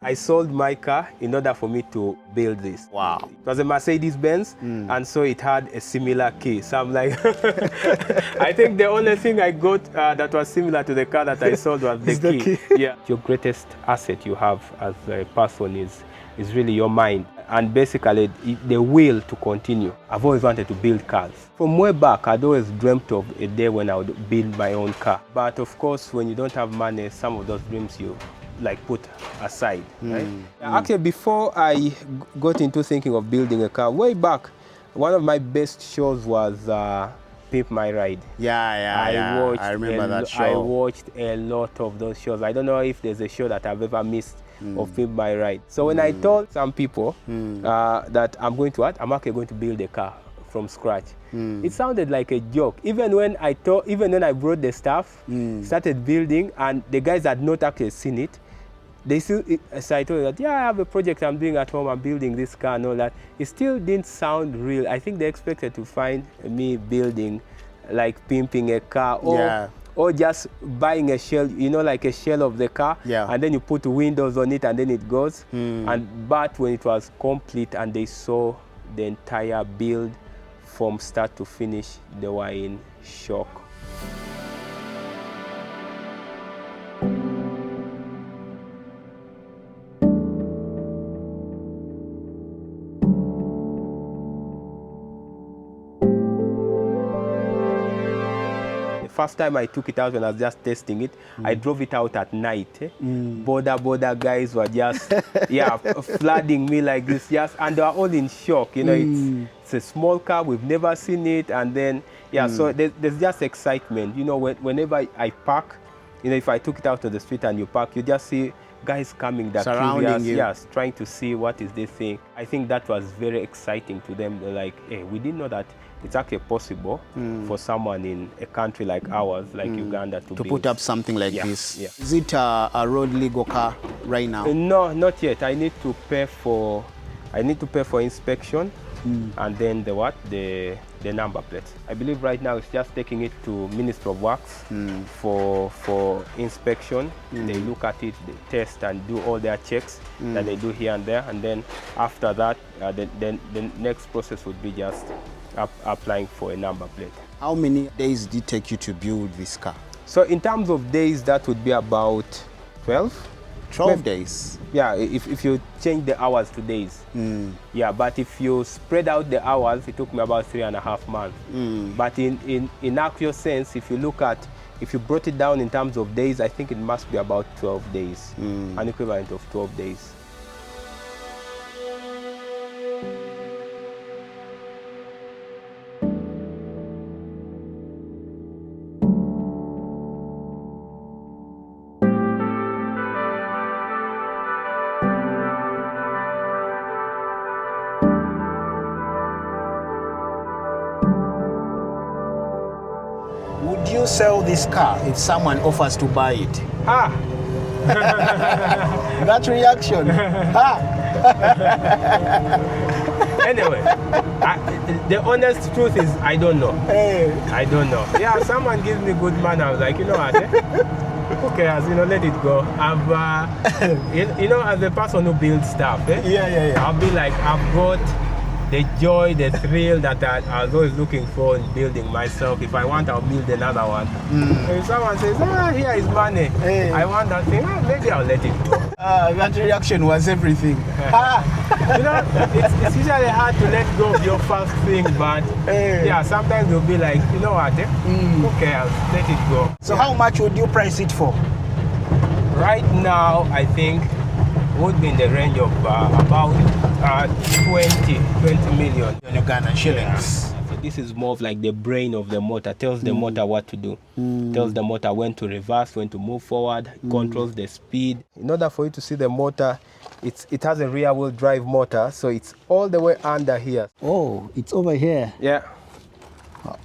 I sold my car in order for me to build this. Wow. It was a Mercedes Benz, and so it had a similar key. So I'm like, I think the only thing I got that was similar to the car that I sold was the key. Yeah. Your greatest asset you have as a person is really your mind, and basically the will to continue. I've always wanted to build cars. From way back, I'd always dreamt of a day when I would build my own car. But of course, when you don't have money, some of those dreams you like put aside, right? Actually, before I got into thinking of building a car, way back, one of my best shows was Pimp My Ride. I remember that show. I watched a lot of those shows. I don't know if there's a show that I've ever missed of Pimp My Ride. So when I told some people that I'm actually going to build a car from scratch, it sounded like a joke. Even when I brought the stuff, started building, and the guys had not actually seen it, they still, so I told them that, yeah, I have a project I'm doing at home, I'm building this car and all that. It still didn't sound real. I think they expected to find me building, like pimping a car, or just buying a shell, like a shell of the car, and then you put windows on it and then it goes. But when it was complete and they saw the entire build from start to finish, they were in shock. First time I took it out when I was just testing it, I drove it out at night. Border guys were just flooding me like this, and they were all in shock. It's a small car, we've never seen it, and then so there's just excitement. Whenever I park, if I took it out to the street and you park, you just see guys coming that surrounding you, trying to see what is this thing. I think that was very exciting to them. They're like, hey, we didn't know that it's actually possible for someone in a country like ours, like Uganda, to put up something like this. Is it a road legal car right now? No, not yet. I need to pay for inspection, and then the number plate. I believe right now it's just taking it to Ministry of Works for inspection. They look at it, they test and do all their checks that they do here and there, and then after that, the next process would be just applying for a number plate. How many days did it take you to build this car? So in terms of days, that would be about 12. 12 days? Yeah, if you change the hours to days. Yeah, but if you spread out the hours, it took me about 3.5 months. But in actual sense, if you brought it down in terms of days, I think it must be about 12 days, an equivalent of 12 days. Would you sell this car if someone offers to buy it? That reaction. Anyway, the honest truth is I don't know. I don't know. Yeah, someone gives me good money, I was like, you know what? Who cares? Let it go. As a person who builds stuff, I'll be like, I've got the joy, the thrill that I was always looking for in building myself. If I want, I'll build another one. If someone says, here is money, I want that thing, maybe I'll let it go. That reaction was everything. It's usually hard to let go of your first thing, but sometimes you'll be like, you know what, okay, I'll let it go. So how much would you price it for? Right now, I think would be in the range of about 20 million Ugandan shillings. So this is more of like the brain of the motor, tells the motor what to do, tells the motor when to reverse, when to move forward, controls the speed. In order for you to see the motor, it has a rear wheel drive motor, so it's all the way under here. Oh, it's over here. Yeah.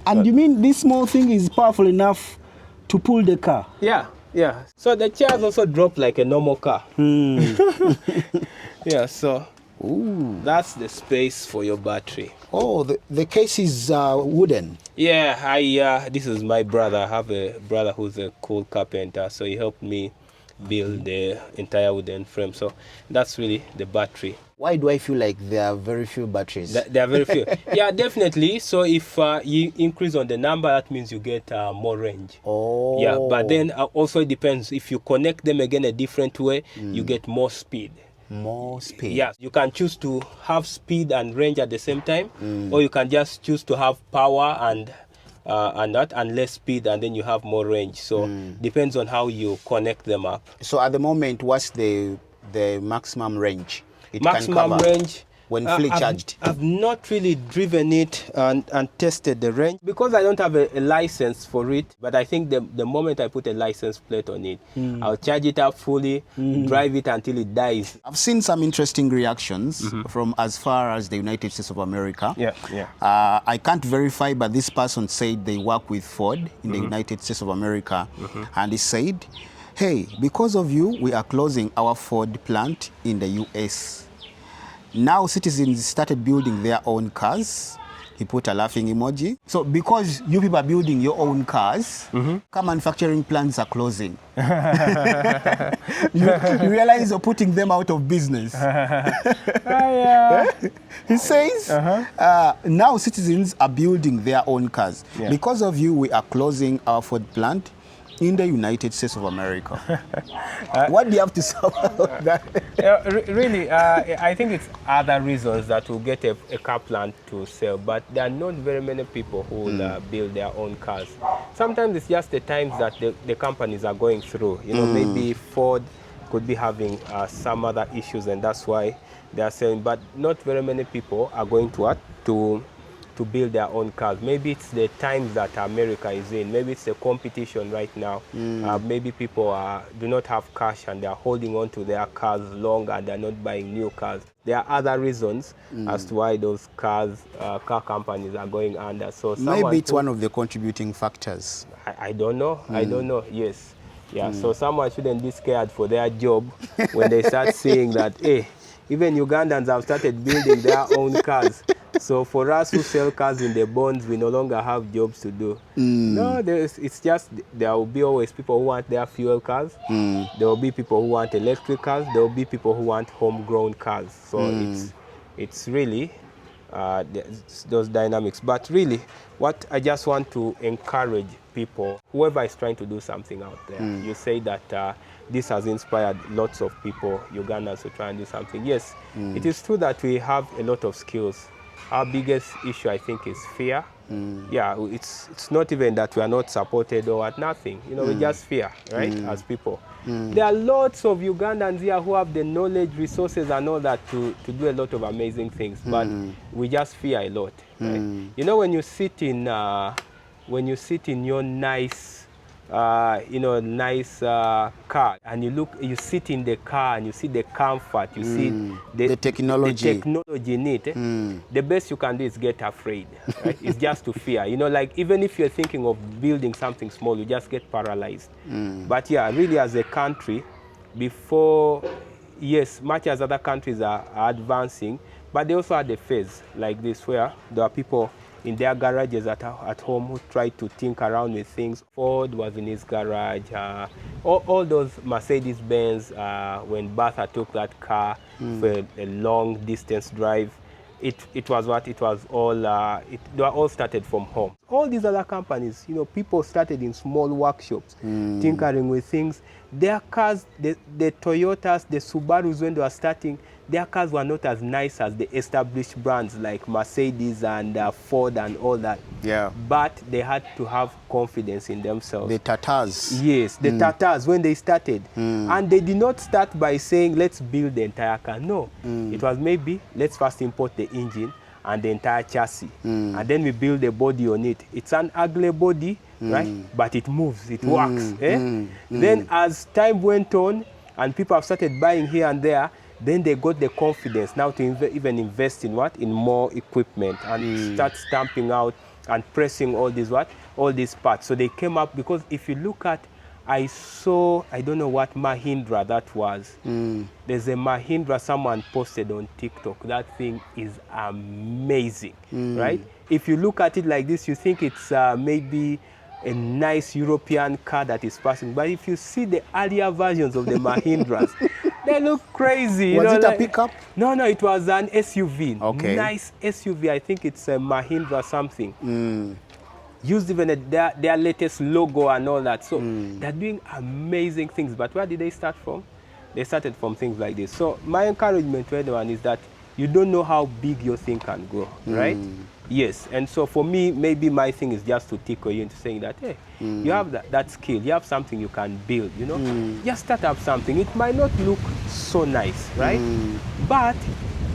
And you mean this small thing is powerful enough to pull the car? Yeah. So the chairs also drop like a normal car. Yeah, so that's the space for your battery. Oh, the case is wooden. Yeah, this is my brother. I have a brother who's a cool carpenter, so he helped me build the entire wooden frame. So that's really the battery. Why do I feel like there are very few batteries? There are very few. Yeah, definitely. So if you increase on the number, that means you get more range. Oh. Yeah, but then also it depends. If you connect them again a different way, you get more speed. More speed. Yeah, you can choose to have speed and range at the same time, or you can just choose to have power and less speed, and then you have more range. So depends on how you connect them up. So at the moment, what's the maximum range it Maximum can cover range when fully charged? I've not really driven it and tested the range because I don't have a license for it. But I think the moment I put a license plate on it, I'll charge it up fully, drive it until it dies. I've seen some interesting reactions from as far as the United States of America. Yeah, yeah. I can't verify, but this person said they work with Ford in the United States of America, and he said, hey, because of you, we are closing our Ford plant in the US. Now citizens started building their own cars. He put a laughing emoji. So because you people are building your own cars, car manufacturing plants are closing. you realize you're putting them out of business. He says, now citizens are building their own cars. Yeah. Because of you, we are closing our Ford plant in the United States of America. What do you have to say about that? Really, I think it's other reasons that will get a car plant to sell, but there are not very many people who will build their own cars. Sometimes it's just the times that the companies are going through. You know, maybe Ford could be having some other issues, and that's why they are selling. But not very many people are going to build their own cars. Maybe it's the times that America is in. Maybe it's the competition right now. Maybe people do not have cash and they're holding on to their cars long and they're not buying new cars. There are other reasons as to why those car companies are going under. So maybe it's one of the contributing factors. I don't know. I don't know. Yes. Yeah. So someone shouldn't be scared for their job when they start seeing that, hey, even Ugandans have started building their own cars. So for us who sell cars in the bonds, we no longer have jobs to do. No, it's just there will be always people who want their fuel cars. There will be people who want electric cars. There will be people who want homegrown cars. So it's really those dynamics. But really, what I just want to encourage people, whoever is trying to do something out there, you say that this has inspired lots of people, Ugandans, to try and do something. Yes, it is true that we have a lot of skills. Our biggest issue, I think, is fear. Yeah, it's not even that we are not supported or at nothing. You know, we just fear, right, as people. There are lots of Ugandans here who have the knowledge, resources, and all that to do a lot of amazing things, but we just fear a lot. Right? You know, when you sit in your nice nice car, and you sit in the car and you see the comfort, you see the technology in it, the best you can do is get afraid, right? It's just to fear. You know, like even if you're thinking of building something small, you just get paralyzed. But yeah, really as a country, before, yes, much as other countries are advancing, but they also had a phase like this where there are people in their garages at home who try to think around with things. Ford was in his garage. All those Mercedes Benz, when Bertha took that car for a long distance drive, it was what? It was all, they were all started from home. All these other companies, you know, people started in small workshops, tinkering with things. Their cars, the Toyotas, the Subarus, when they were starting, their cars were not as nice as the established brands like Mercedes and Ford and all that. Yeah. But they had to have confidence in themselves. The Tatars. Yes, the Tatars, when they started. And they did not start by saying, let's build the entire car. No. It was maybe, let's first import the engine and the entire chassis. And then we build a body on it. It's an ugly body, right? But it moves, it works. Then as time went on and people have started buying here and there, then they got the confidence now to even invest in what? In more equipment and start stamping out and pressing all these parts. So they came up, because if you look at, I don't know what Mahindra that was. There's a Mahindra someone posted on TikTok. That thing is amazing, right? If you look at it like this, you think it's maybe a nice European car that is passing. But if you see the earlier versions of the Mahindras, they look crazy. Was it a pickup? No, it was an SUV. Okay. Nice SUV. I think it's a Mahindra something. Used even their latest logo and all that. So they're doing amazing things. But where did they start from? They started from things like this. So my encouragement to anyone is that you don't know how big your thing can grow, right? Yes, and so for me, maybe my thing is just to tickle you into saying that, hey, you have that skill, you have something you can build, you know? Just start up something. It might not look so nice, right? But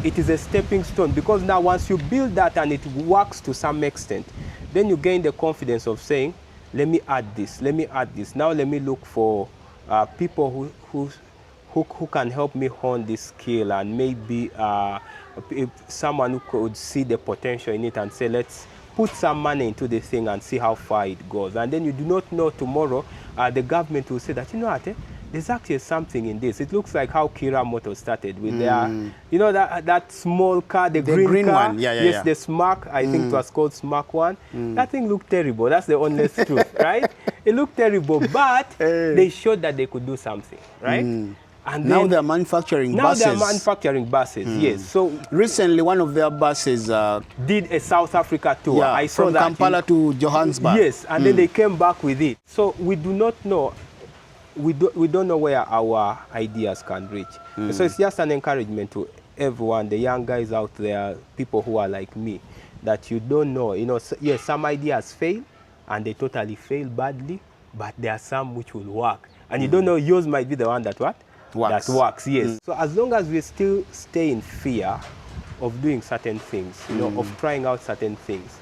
it is a stepping stone, because now once you build that and it works to some extent, then you gain the confidence of saying, let me add this, let me add this. Now let me look for people who can help me hone this skill, and maybe if someone who could see the potential in it and say, let's put some money into the thing and see how far it goes. And then you do not know tomorrow, the government will say that, you know what, there's actually something in this. It looks like how Kiira Motors started with their, you know, that small car, the green car. one. Yes, the Smack, I think it was called Smack 1. That thing looked terrible. That's the honest truth, right? It looked terrible, but they showed that they could do something, right? And now they're manufacturing buses. Now they're manufacturing buses, yes. So recently, one of their buses did a South Africa tour. Yeah, I saw from that. Kampala to Johannesburg. Yes, and then they came back with it. So we do not know. We don't know where our ideas can reach. So it's just an encouragement to everyone, the young guys out there, people who are like me, that you don't know. You know, yes, some ideas fail, and they totally fail badly, but there are some which will work. And you don't know, yours might be the one that what? Works. That works, yes. So as long as we still stay in fear of doing certain things, you know, of trying out certain things,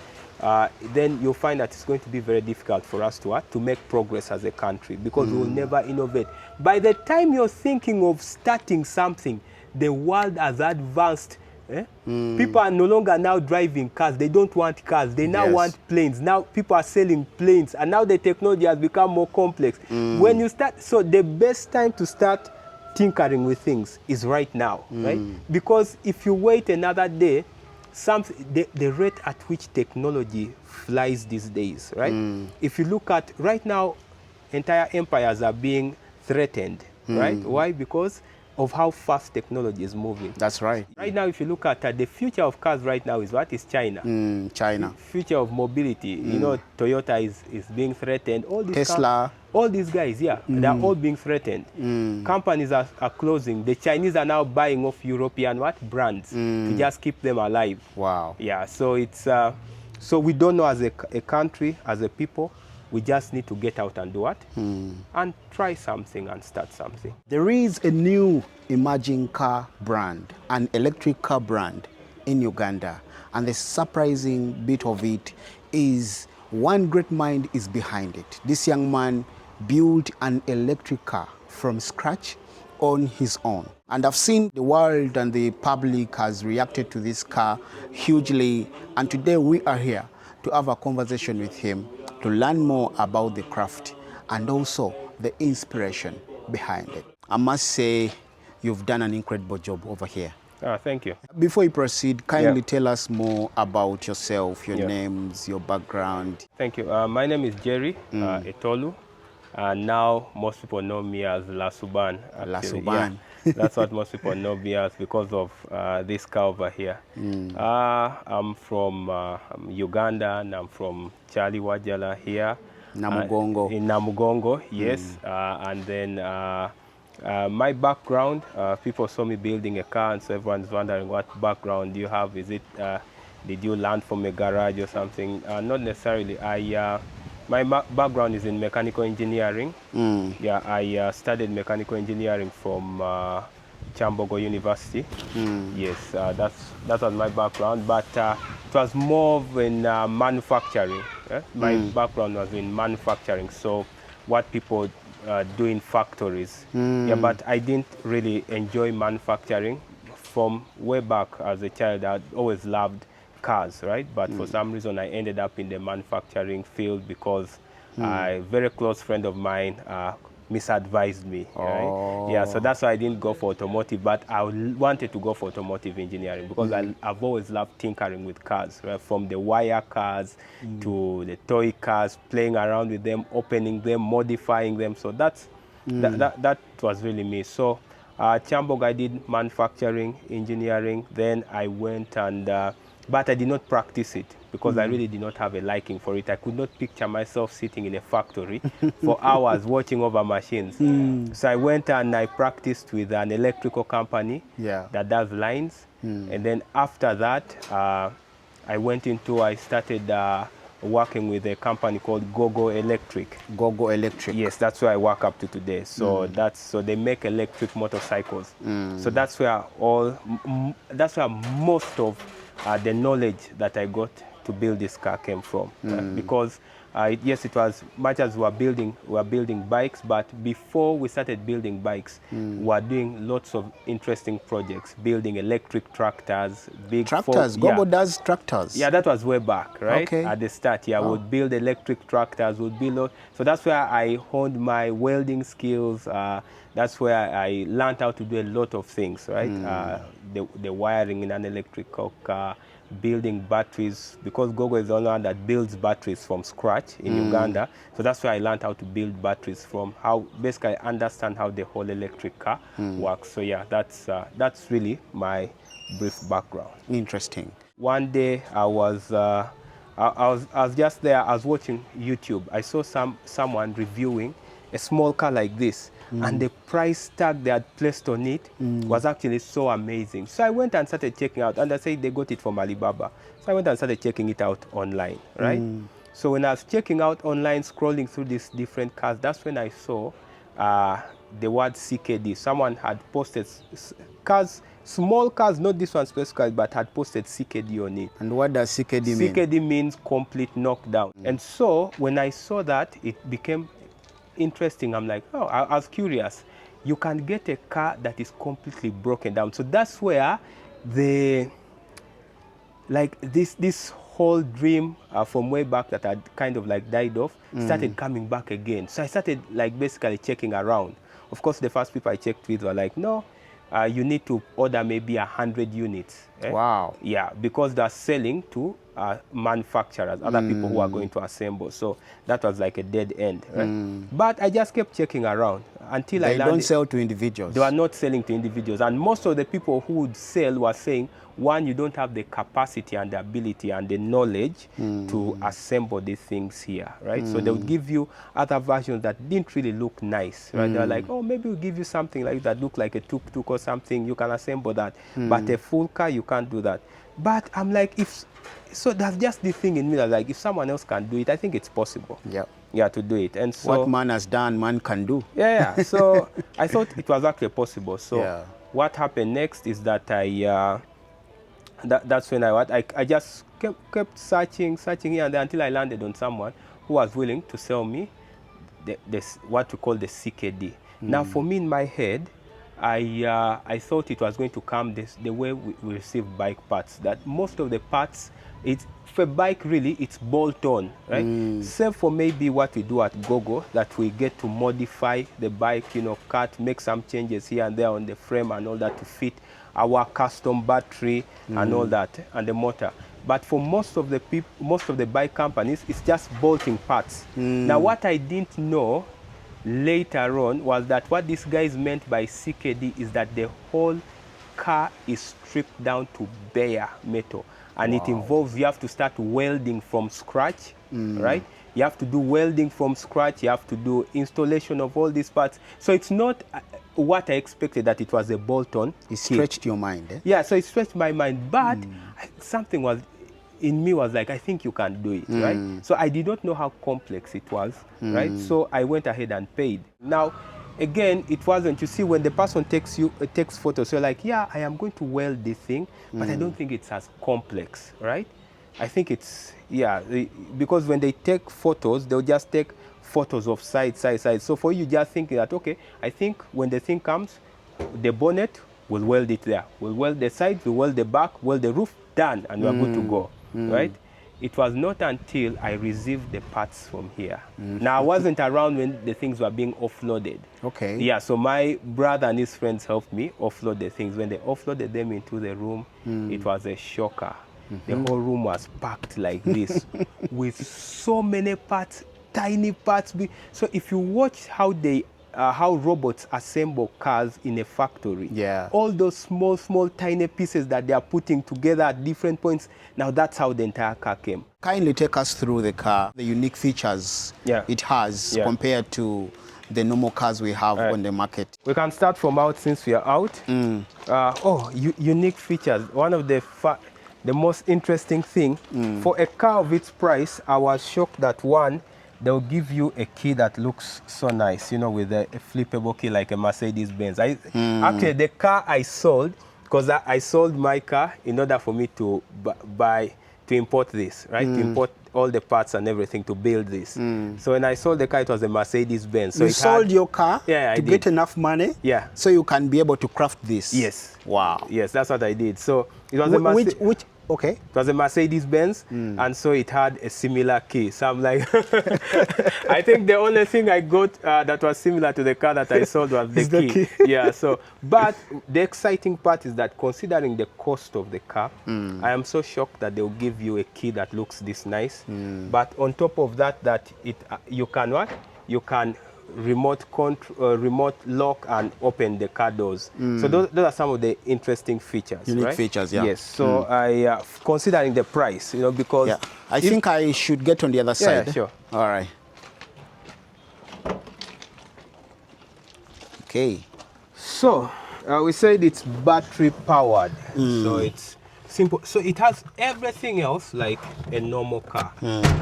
then you'll find that it's going to be very difficult for us to make progress as a country, because we will never innovate. By the time you're thinking of starting something, the world has advanced. People are no longer now driving cars. They don't want cars. They now want planes. Now people are selling planes, and now the technology has become more complex. When you start, so the best time to start tinkering with things is right now, right? Because if you wait another day, the rate at which technology flies these days, right? If you look at right now, entire empires are being threatened, right? Why? Because of how fast technology is moving. That's right. Right now, if you look at the future of cars right now is what? Is China. China. Future of mobility. You know, Toyota is being threatened. All these Tesla. All these guys, yeah, they're all being threatened. Companies are closing. The Chinese are now buying off European brands to just keep them alive. Wow. Yeah, so it's so we don't know as a country, as a people. We just need to get out and do what? And try something and start something. There is a new emerging car brand, an electric car brand in Uganda. And the surprising bit of it is one great mind is behind it. This young man built an electric car from scratch on his own. And I've seen the world and the public has reacted to this car hugely. And today we are here to have a conversation with him, to learn more about the craft and also the inspiration behind it. I must say, you've done an incredible job over here. Thank you. Before you proceed, kindly tell us more about yourself, your names, your background. Thank you. My name is Jerry Etolu. Now most people know me as Lasuban. Lasuban. Yeah, that's what most people know me as because of this car over here. I'm from Uganda, and I'm from Charlie Wajala here. Namugongo. In Namugongo, yes. And then my background, people saw me building a car, and so everyone's wondering what background do you have? Is it, did you learn from a garage or something? Not necessarily. My background is in mechanical engineering. Yeah, I studied mechanical engineering from Chambogo University. Yes, that was my background, but it was more in manufacturing. My background was in manufacturing, so what people do in factories. Yeah, but I didn't really enjoy manufacturing. From way back as a child, I always loved cars, right? But for some reason, I ended up in the manufacturing field because a very close friend of mine misadvised me, right? Yeah, so that's why I didn't go for automotive, but I wanted to go for automotive engineering because I've always loved tinkering with cars, right? From the wire cars to the toy cars, playing around with them, opening them, modifying them. So that was really me. So Chambog, I did manufacturing, engineering. Then I went and, but I did not practice it because I really did not have a liking for it. I could not picture myself sitting in a factory for hours watching over machines. So I went and I practiced with an electrical company that does lines. And then after that, I started working with a company called Gogo Electric. Gogo Electric. Yes, that's where I work up to today. So so they make electric motorcycles. So that's where most of the knowledge that I got to build this car came from. Because yes, it was much as we were building bikes, but before we started building bikes, we were doing lots of interesting projects, building electric tractors, Tractors? Gogo does tractors? Yeah, that was way back, right? Okay. At the start, yeah, we'd build electric tractors, so that's where I honed my welding skills. That's where I learned how to do a lot of things, right? The wiring in an electrical car, building batteries, because Gogo is the only one that builds batteries from scratch in Uganda. So that's where I learned how to build batteries from, basically understand how the whole electric car works. So yeah, that's really my brief background. Interesting. One day I was just there, I was watching YouTube. I saw someone reviewing a small car like this, and the price tag they had placed on it was actually so amazing. So I went and started checking out, and I said they got it from Alibaba. So I went and started checking it out online, right? So when I was checking out online, scrolling through these different cars, that's when I saw the word CKD. Someone had posted cars, small cars, not this one specifically, but had posted CKD on it. And what does CKD mean? CKD means complete knockdown. And so when I saw that, it became interesting. I'm like, oh, I was curious. You can get a car that is completely broken down. So that's where this whole dream from way back that had kind of like died off started coming back again. So I started like basically checking around. Of course, the first people I checked with were like, no, you need to order maybe 100 units. Wow. Yeah, because they're selling to manufacturers, other people who are going to assemble. So that was like a dead end. Right? But I just kept checking around until I landed. They don't sell to individuals. They are not selling to individuals. And most of the people who would sell were saying, one, you don't have the capacity and the ability and the knowledge to assemble these things here, right? So they would give you other versions that didn't really look nice, right? They're like, oh, maybe we'll give you something like that, look like a tuk-tuk or something, you can assemble that. But a full car, you can't do that. But I'm like, so that's just the thing in me that like, if someone else can do it, I think it's possible. Yeah, to do it. And so what man has done, man can do. Yeah. So I thought it was actually possible. So what happened next is that that's when I just kept searching here and there until I landed on someone who was willing to sell me what we call the CKD. Now, for me in my head, I thought it was going to come the way we receive bike parts. That most of the parts, for a bike really, it's bolt-on, right? Save for maybe what we do at Gogo, that we get to modify the bike, cut, make some changes here and there on the frame and all that to fit our custom battery and all that, and the motor. But for most of the bike companies, it's just bolting parts. Now, what I didn't know later on was that what these guys meant by CKD is that the whole car is stripped down to bare metal. And it involves, you have to start welding from scratch, right? You have to do welding from scratch. You have to do installation of all these parts. So it's not what I expected, that it was a bolt-on. It stretched your mind, eh? Yeah, so it stretched my mind. But something was in me was like, I think you can do it, right? So I did not know how complex it was, right? So I went ahead and paid. Now, again, it wasn't, you see, when the person takes photos, you're like, yeah, I am going to weld this thing, but I don't think it's as complex, right? I think it's, yeah, because when they take photos, they'll just take photos of side. So for you just thinking that, okay, I think when the thing comes, the bonnet, we'll weld it there. We'll weld the side, we'll weld the back, weld the roof, done, and we're good to go, right? it was not until I received the parts from here. Now, I wasn't around when the things were being offloaded. Okay. Yeah, so my brother and his friends helped me offload the things. When they offloaded them into the room, it was a shocker. The whole room was packed like this with so many parts, tiny parts. So if you watch how how robots assemble cars in a factory, all those small, tiny pieces that they are putting together at different points, now that's how the entire car came. Kindly take us through the car, the unique features it has compared to the normal cars we have on the market. We can start from out since we are out. Unique features. One of the most interesting thing, for a car of its price, I was shocked that one, they'll give you a key that looks so nice, you know, with a flippable key like a Mercedes Benz. Actually, the car I sold, because I sold my car in order for me to import this, right? To import all the parts and everything to build this. So when I sold the car, it was a Mercedes Benz. So you sold your car to get enough money so you can be able to craft this? Yes. Wow. Yes, that's what I did. So it was a Okay. It was a Mercedes Benz, and so it had a similar key. So I'm like, I think the only thing I got that was similar to the car that I sold was the key. Yeah. So, but the exciting part is that considering the cost of the car, I am so shocked that they'll give you a key that looks this nice. But on top of that, you can remote lock and open the car doors. So those are some of the interesting features. Unique features, yeah. Yes. So I considering the price, you know, because I think I should get on the other side. Yeah, sure. All right. Okay. So we said it's battery powered. So it's simple. So it has everything else like a normal car.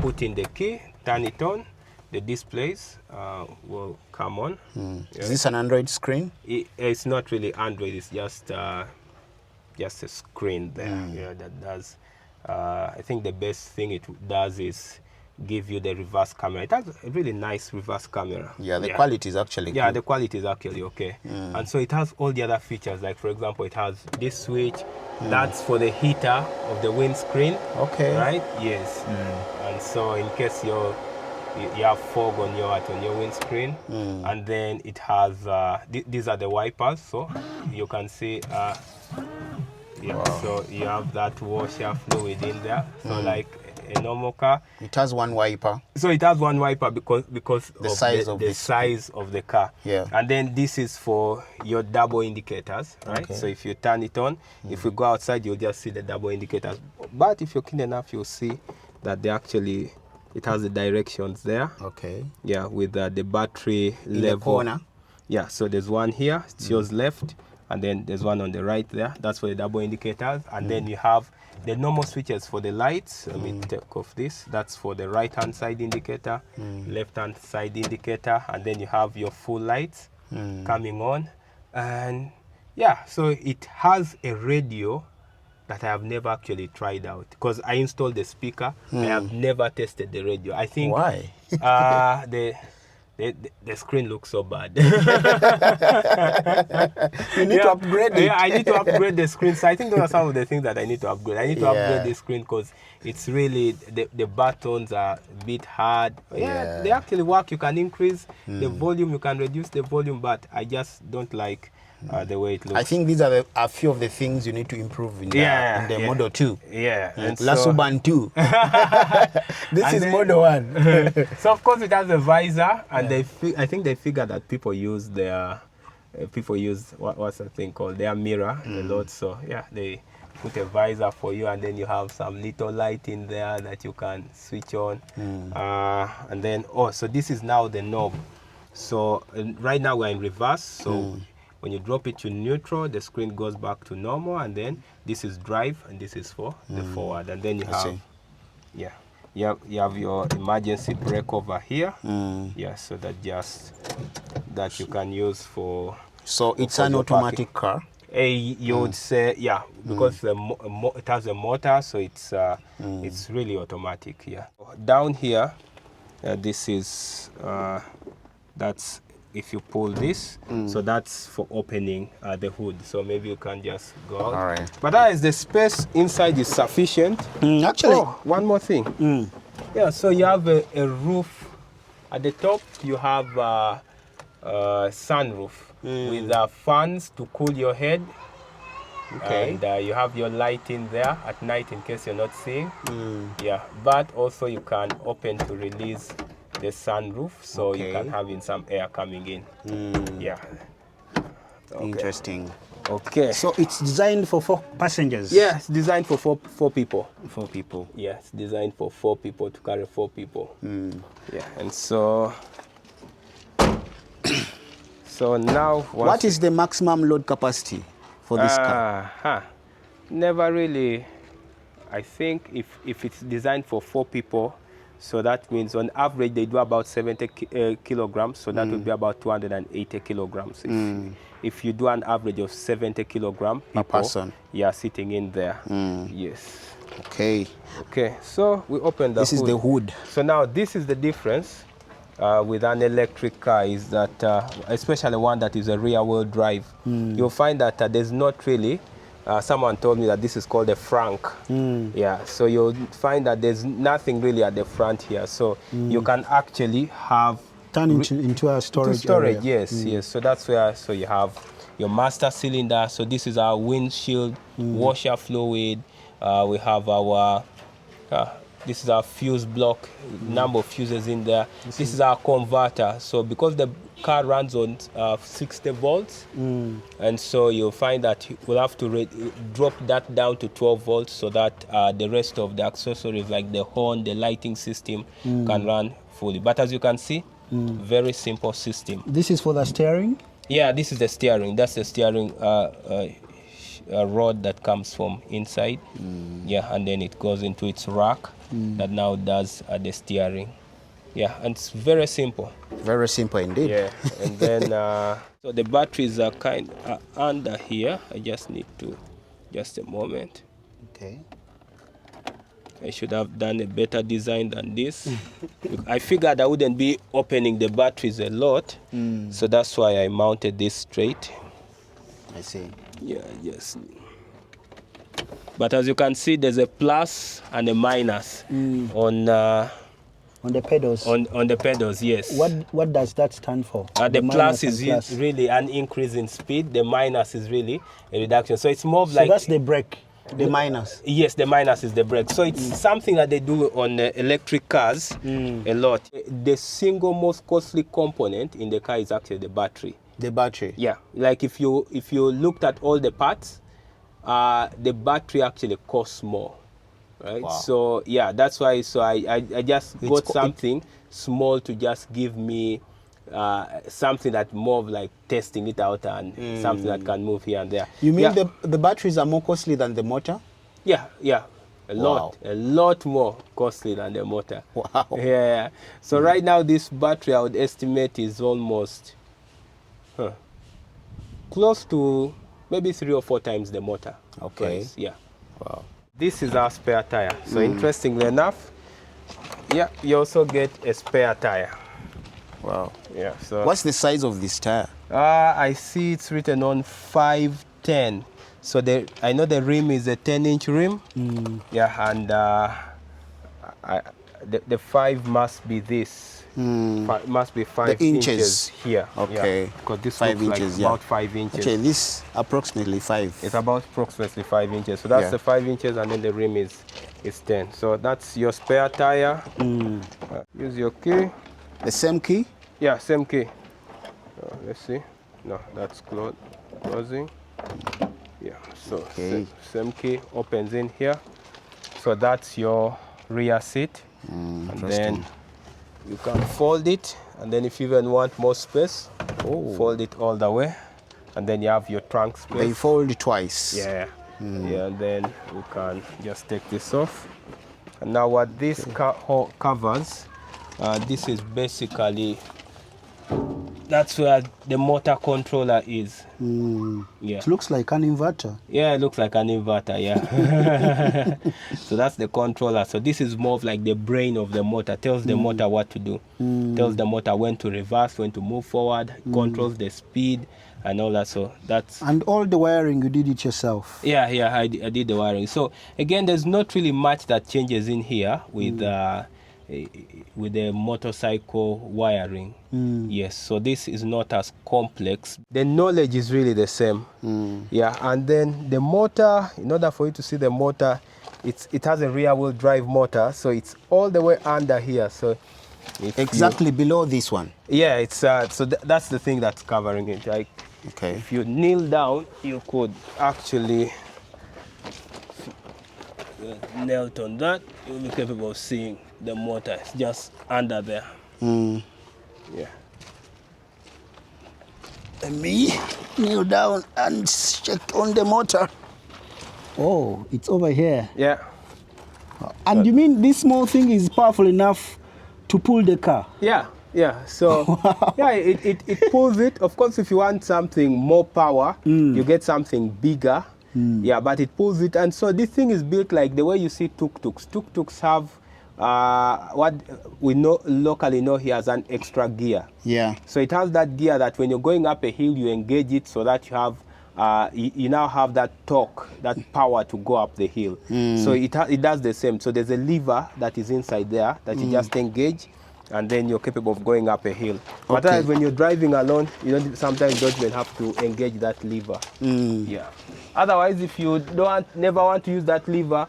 Put in the key, turn it on. The displays will come on. Is this an Android screen? It's not really Android. It's just a screen there. That does. I think the best thing it does is give you the reverse camera. It has a really nice reverse camera. Yeah, the quality is actually good. Yeah, the quality is actually okay. And so it has all the other features. Like for example, it has this switch. That's for the heater of the windscreen. Okay. Right? Yes. And so in case you have fog on your windscreen, and then it has these are the wipers, so you can see so you have that washer fluid in there. So like a normal car, it has one wiper. So it has one wiper because the size of the car. Yeah. And then this is for your double indicators, right? Okay. So if you turn it on, if we go outside, you'll just see the double indicators. But if you're keen enough, you'll see that it has the directions there. Okay. Yeah, with the battery in level. The corner. Yeah, so there's one here, it shows left, and then there's one on the right there. That's for the double indicators. And then you have the normal switches for the lights. Let me take off this. That's for the right-hand side indicator, left-hand side indicator, and then you have your full lights coming on. And yeah, so it has a radio that I have never actually tried out because I installed the speaker. I have never tested the radio. I think why? The screen looks so bad. You need to upgrade it. Yeah, I need to upgrade the screen. So I think those are some of the things that I need to upgrade. I need to upgrade the screen because it's really, the buttons are a bit hard. Yeah, they actually work. You can increase the volume, you can reduce the volume, but I just don't like the way it looks. I think these are a few of the things you need to improve in the Model 2. Yeah. Lasuban 2. This is Model 1. So of course it has a visor, and I think they figure that people use what's the thing called, their mirror a lot. So yeah, they put a visor for you, and then you have some little light in there that you can switch on. And then so this is now the knob. So right now we're in reverse. So when you drop it to neutral, the screen goes back to normal, and then this is drive, and this is for the forward. And then you have, you have your emergency brake over here. Yeah, so that you can use for. So it's an automatic car. You would say, because it has a motor, so it's really automatic. Yeah. Down here, this is that's if you pull this, so that's for opening the hood. So maybe you can just go out. All right. But that is the space inside is sufficient. Actually, one more thing. Yeah, so you have a roof at the top. You have a sunroof with fans to cool your head. Okay. And you have your lighting there at night in case you're not seeing. Yeah, but also you can open to release the sunroof, so you can have in some air coming in. Yeah. Okay. Interesting. Okay. So it's designed for 4 passengers? Yeah, it's designed for four people. 4 people. Yeah, it's designed for 4 people, to carry 4 people. Yeah, and so now What is the maximum load capacity for this car? Never really. I think if it's designed for 4 people, so that means on average they do about 70 kilograms, so that would be about 280 kilograms. If you do an average of 70 kilogram Per people, person. you are sitting in there. Yes. Okay. Okay, so we open the hood. This is the hood. So now this is the difference with an electric car, is that especially one that is a rear-wheel drive, you'll find that there's not really, someone told me that this is called a frank. Yeah, so you'll find that there's nothing really at the front here. So you can actually have Turn into a storage storage, area. yes. So that's where, so you have your master cylinder. So this is our windshield, washer fluid. We have our, this is our fuse block, number of fuses in there. This is our converter. So because the car runs on 60 volts, and so you'll find that we'll have to drop that down to 12 volts so that the rest of the accessories like the horn, the lighting system can run fully. But as you can see, very simple system. This is for the steering? Yeah, this is the steering. That's the steering rod that comes from inside. Yeah, and then it goes into its rack that now does the steering. Yeah, and it's very simple. Very simple indeed. Yeah, and then so the batteries are kind of under here. I just need to, just a moment. Okay. I should have done a better design than this. I figured I wouldn't be opening the batteries a lot, so that's why I mounted this straight. I see. Yeah, yes. But as you can see, there's a plus and a minus on the pedals? On the pedals, yes. What does that stand for? The plus is really an increase in speed. The minus is really a reduction. So it's more of like... So that's the brake, the minus? Yes, the minus is the brake. So it's something that they do on electric cars a lot. The single most costly component in the car is actually the battery. The battery? Yeah, like if you looked at all the parts, the battery actually costs more, right? Wow. So yeah, that's why. So I just got something small to just give me something that more of like testing it out and something that can move here and there. You mean the batteries are more costly than the motor? Yeah, a lot more costly than the motor. Wow. Yeah. So right now this battery I would estimate is almost close to maybe 3 or 4 times the motor. Okay. Price. Yeah. Wow. This is our spare tire. So interestingly enough, yeah, you also get a spare tire. Wow. Yeah. So What's the size of this tire? I see it's written on 510. So I know the rim is a 10-inch rim. Yeah, and the 5 must be this. Must be 5 inches here. Okay. Because this 5 looks inches, like about 5 inches. Okay, this approximately 5. It's about approximately 5 inches. So that's the 5 inches, and then the rim is 10. So that's your spare tire. Use your key. The same key? Yeah, same key. Let's see. No, that's closing. Yeah, so same key opens in here. So that's your rear seat. And then you can fold it, and then if you even want more space, fold it all the way, and then you have your trunk space. They fold twice. Yeah. Yeah, and then you can just take this off. And now what this covers, this is basically that's where the motor controller is. Yeah. It looks like an inverter. Yeah, it looks like an inverter, yeah. So that's the controller. So this is more of like the brain of the motor, tells the motor what to do. Tells the motor when to reverse, when to move forward, controls the speed and all that. So that's... And all the wiring, you did it yourself? Yeah, I did the wiring. So again, there's not really much that changes in here with the motorcycle wiring. Yes, so this is not as complex. The knowledge is really the same. Yeah, and then the motor, in order for you to see the motor, it has a rear wheel drive motor, so it's all the way under here. So Exactly below this one. yeah, it's so that's the thing that's covering it. Like, Okay. if you kneel down, you could actually knelt on that. You'll be capable of seeing the motor. It's just under there. Yeah. Let me kneel down and check on the motor. Oh, it's over here. Yeah. And you mean this small thing is powerful enough to pull the car? Yeah. Yeah. So yeah, it pulls it. Of course, if you want something more power, you get something bigger. Yeah, but it pulls it. And so this thing is built like the way you see tuk-tuks. Tuk-tuks have what we locally know here as an extra gear. Yeah. So it has that gear that when you're going up a hill, you engage it so that you have you now have that torque, that power to go up the hill. So it does the same. So there's a lever that is inside there that you just engage, and then you're capable of going up a hill. But otherwise, when you're driving alone, sometimes you don't even have to engage that lever. Yeah. Otherwise, if you never want to use that lever,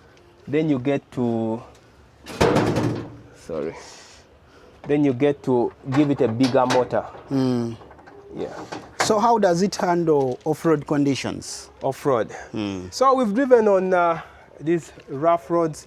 then you get to then you get to give it a bigger motor. Yeah. So how does it handle off-road conditions? Off-road. So we've driven on these rough roads.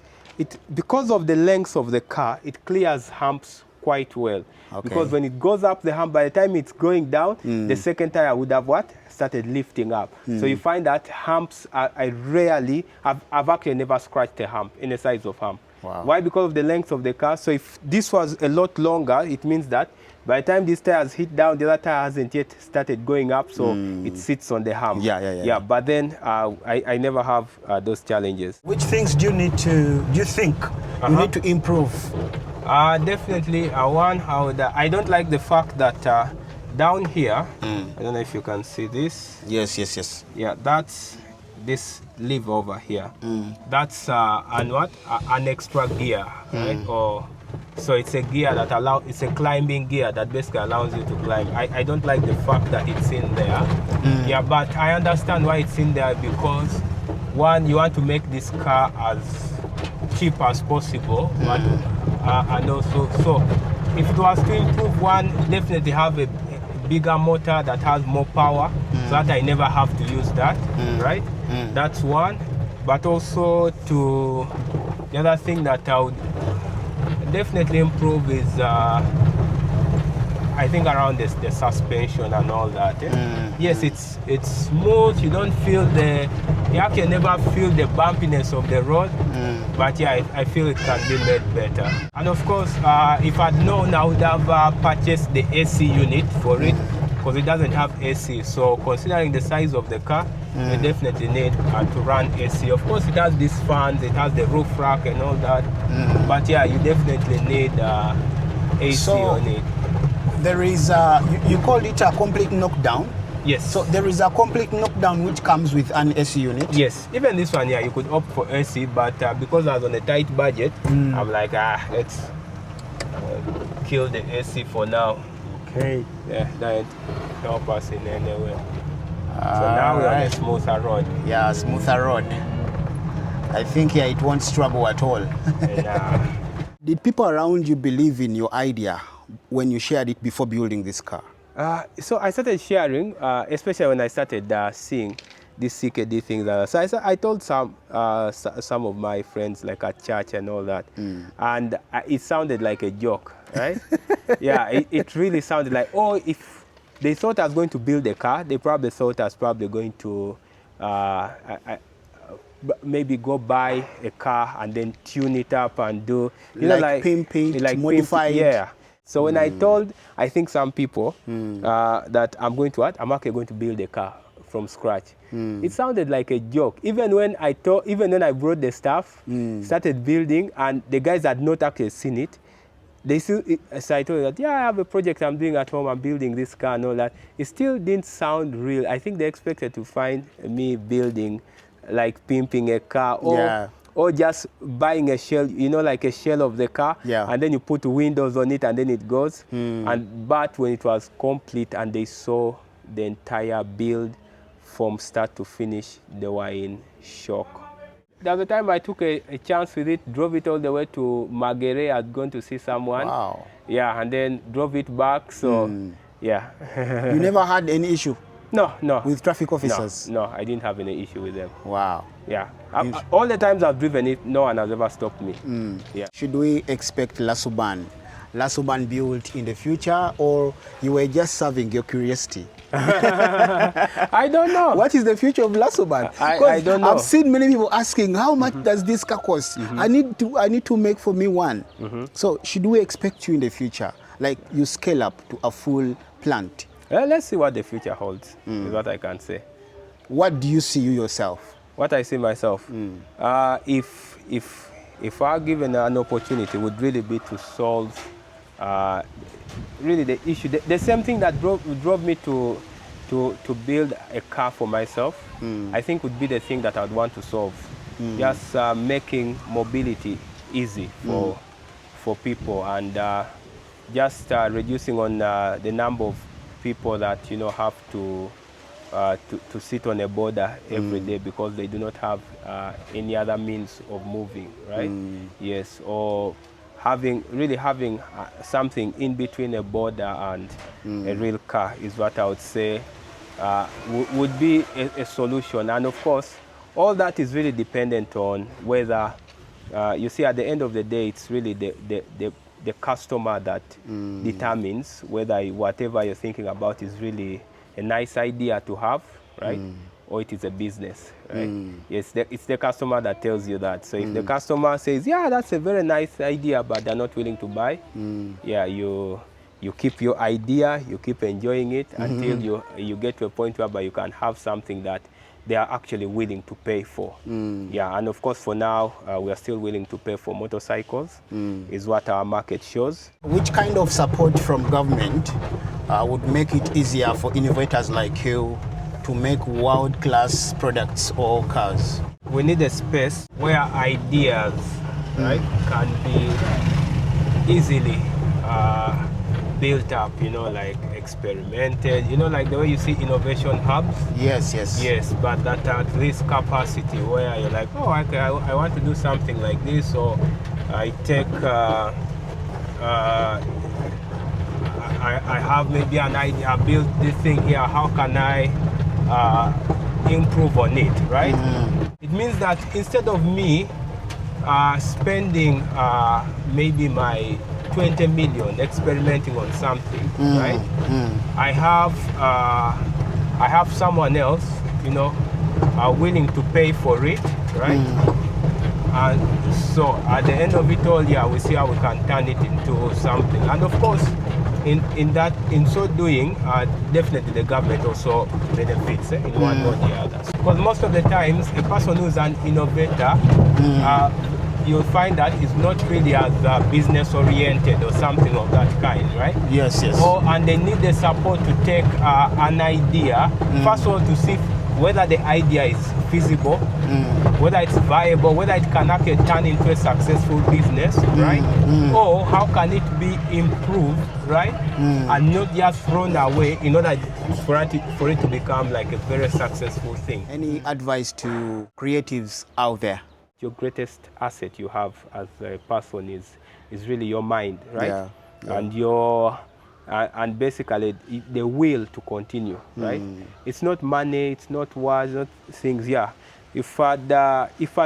Because of the length of the car, it clears humps quite well. Okay. Because when it goes up the hump, by the time it's going down, the second tire would have started lifting up. So you find that humps, I've actually never scratched a hump, any size of hump. Wow. Why? Because of the length of the car. So if this was a lot longer, it means that by the time this tire has hit down, the other tire hasn't yet started going up, so it sits on the hump. Yeah. But then I never have those challenges. Which things do you think you need to improve? Definitely, I don't like the fact that down here, I don't know if you can see this. Yes. Yeah, that's this lever over here. That's an extra gear, right? So it's a gear that it's a climbing gear that basically allows you to climb. I don't like the fact that it's in there. Yeah, but I understand why it's in there, because one, you want to make this car as cheap as possible, but and also, so if it was to improve, one, definitely have a bigger motor that has more power, so that I never have to use that, right? That's one. But also the other thing that I would definitely improve is I think around the suspension and all that. Yes, it's smooth. You don't feel you actually never feel the bumpiness of the road. But yeah, I feel it can be made better. And of course, if I'd known, I would have purchased the AC unit for it, because it doesn't have AC. So considering the size of the car, you definitely need to run AC. Of course, it has these fans, it has the roof rack and all that. But yeah, you definitely need AC on it. There is, you called it a complete knockdown? Yes. So there is a complete knockdown which comes with an AC unit? Yes. Even this one, yeah, you could opt for AC, but because I was on a tight budget, I'm like, let's kill the AC for now. Okay. Yeah, that help us in any way. So now we're on a smoother road. Yeah, smoother road. I think it won't struggle at all. And, Did people around you believe in your idea when you shared it before building this car? so I started sharing, especially when I started seeing these CKD things. So I told some of my friends, like at church and all that, and it sounded like a joke, right? Yeah, it really sounded like, if they thought I was going to build a car, they probably thought I was probably going to maybe go buy a car and then tune it up and do, like pimp it, modify it. Yeah. So when I told, I think some people that I'm going to what? I'm actually going to build a car from scratch. It sounded like a joke. Even when I brought the stuff, started building, and the guys had not actually seen it, they still, so I told them that, yeah, I have a project I'm doing at home, I'm building this car and all that. It still didn't sound real. I think they expected to find me building, like pimping a car, or just buying a shell, you know, like a shell of the car, and then you put windows on it and then it goes. But when it was complete and they saw the entire build from start to finish, they were in shock. The other time I took a chance with it, drove it all the way to Magere. I'd gone to see someone. Wow. Yeah, and then drove it back. So, yeah. You never had any issue? No. With traffic officers? No, I didn't have any issue with them. Wow. Yeah. All the times I've driven it, no one has ever stopped me. Yeah. Should we expect Lasuban Built in the future, or you were just serving your curiosity? I don't know. What is the future of Lasuban? I don't know. I've seen many people asking, how much does this car cost? I need to make for me one. So should we expect you in the future, like you scale up to a full plant? Let's see what the future holds, is what I can say. What do you see you yourself? What I see myself? If I given an opportunity, would really be to solve really the issue. The same thing that drove me to build a car for myself, I think would be the thing that I would want to solve. Just making mobility easy for people, and just reducing on the number of people that have to sit on a border every day because they do not have any other means of moving, right? Yes, or having something in between a border and a real car is what I would say would be a solution. And of course, all that is really dependent on whether, you see, at the end of the day, it's really the customer that determines whether whatever you're thinking about is really a nice idea to have, right? Or it is a business, right? Yes, it's the customer that tells you that. So if the customer says, yeah, that's a very nice idea, but they're not willing to buy, yeah, you keep your idea, you keep enjoying it until you get to a point whereby you can have something that they are actually willing to pay for. Yeah, and of course for now, we are still willing to pay for motorcycles, is what our market shows. Which kind of support from government would make it easier for innovators like you to make world-class products or cars? We need a space where ideas, right, can be easily built up, like experimented, like the way you see innovation hubs. Yes, but that at this capacity where you're like, oh, I want to do something like this, or I take, I have maybe an idea, I built this thing here, how can I improve on it, right? It means that instead of me spending maybe my 20 million experimenting on something, right? I have someone else, willing to pay for it, right? And so at the end of it all, yeah, we see how we can turn it into something. And of course, in so doing, definitely the government also benefits in one or the other. Because most of the times, a person who's an innovator, you'll find that it's not really as business oriented or something of that kind, right? Yes. And they need the support to take an idea, first of all, to see whether the idea is feasible, whether it's viable, whether it can actually turn into a successful business, right? Or how can it be improved, right? And not just thrown away in order for it to become like a very successful thing. Any advice to creatives out there? Your greatest asset you have as a person is really your mind, right? Yeah. And basically the will to continue, right? It's not money, it's not words, not things. Yeah, if I'd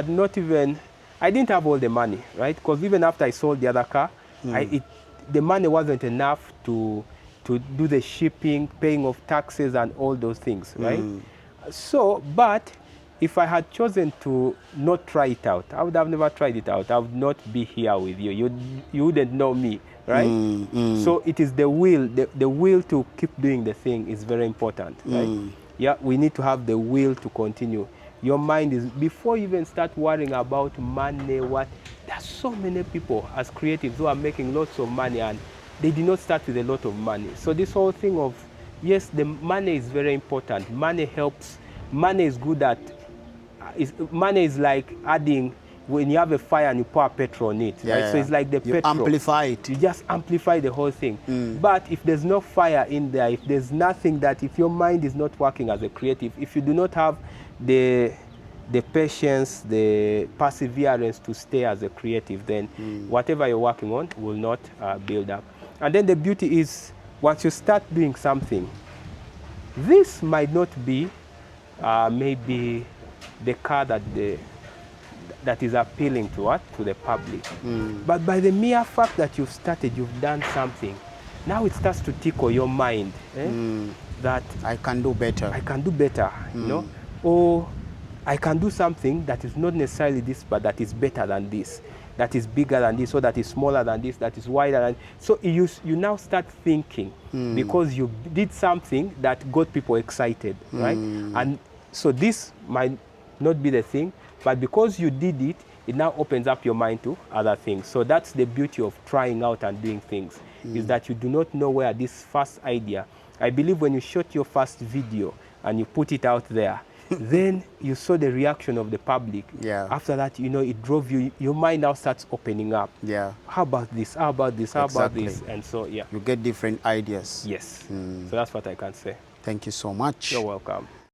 not even, I didn't have all the money, right? Because even after I sold the other car, the money wasn't enough to do the shipping, paying of taxes, and all those things, right? So, but if I had chosen to not try it out, I would have never tried it out. I would not be here with you. You wouldn't know me, right? So it is the will. The will to keep doing the thing is very important, right? Yeah, we need to have the will to continue. Your mind is, before you even start worrying about money, there's so many people as creatives who are making lots of money and they did not start with a lot of money. So this whole thing of, yes, the money is very important. Money helps. Money is good at, money is like adding, when you have a fire and you pour petrol on it, right? So it's like the petrol. You amplify it. You just amplify the whole thing. But if there's no fire in there, if there's nothing that, if your mind is not working as a creative, if you do not have the patience, the perseverance to stay as a creative, then whatever you're working on will not build up. And then the beauty is, once you start doing something, this might not be maybe the car that is appealing to the public. But by the mere fact that you've started, you've done something, now it starts to tickle your mind, that I can do better. I can do better, you know, or I can do something that is not necessarily this, but that is better than this, that is bigger than this, or that is smaller than this, that is wider than. So you now start thinking because you did something that got people excited, right? And so this might not be the thing, but because you did it, it now opens up your mind to other things. So that's the beauty of trying out and doing things, is that you do not know where this first idea. I believe when you shot your first video and you put it out there, then you saw the reaction of the public. Yeah. After that, you know, it drove you, your mind now starts opening up. Yeah. How about this? How about this? How Exactly. about this? And so, yeah. You get different ideas. Yes. So that's what I can say. Thank you so much. You're welcome.